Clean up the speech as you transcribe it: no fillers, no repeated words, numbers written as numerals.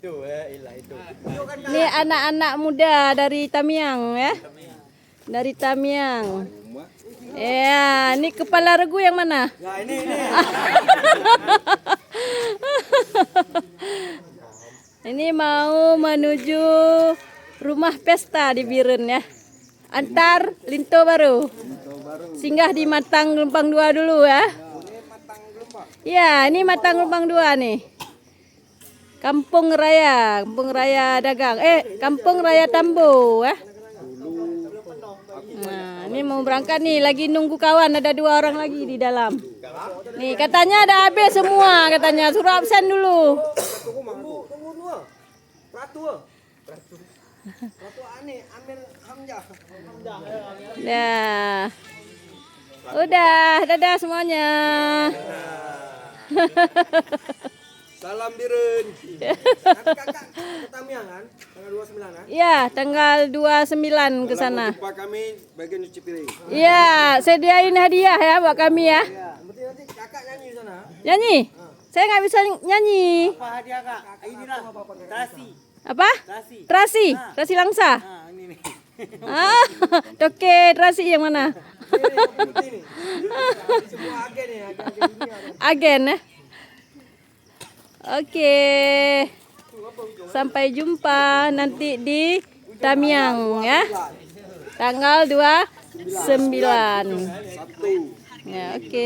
Ini anak-anak muda dari Tamiang ya. Dari Tamiang. Ya, ini kepala regu yang mana? Nah, ini. Ini mau menuju rumah pesta di Biren ya. Antar Linto Baru. Singgah di Matang Gelombang 2 dulu ya. Ya, ini Matang Gelombang 2 nih. Kampung Raya Dagang. Kampung Raya Tambo ya. Nah, ini mau berangkat nih, lagi nunggu kawan, ada 2 orang lagi di dalam. Nih, katanya ada habis semua, katanya suruh absen dulu. Ya. Udah, dadah semuanya. Salam Biren. Kakak ke Tamiang kan? Tanggal 29 kan? Iya, tanggal 29 ke sana. Jumpa kami bagian cuci piring. Iya, sediain hadiah ya buat kami ya. Ya, nanti kakak nyanyi di sana. Nyanyi? Saya nggak bisa nyanyi. Apa hadiah kak? Inilah terasi. Apa? Terasi. Terasi, terasi langsa. Nah ini nih. Ah, oke, terasi yang mana? Ini. Semua agen ya, agen dunia. Agen ya. Oke. Sampai jumpa nanti di Tamiang ya. Tanggal 29. Ya, oke.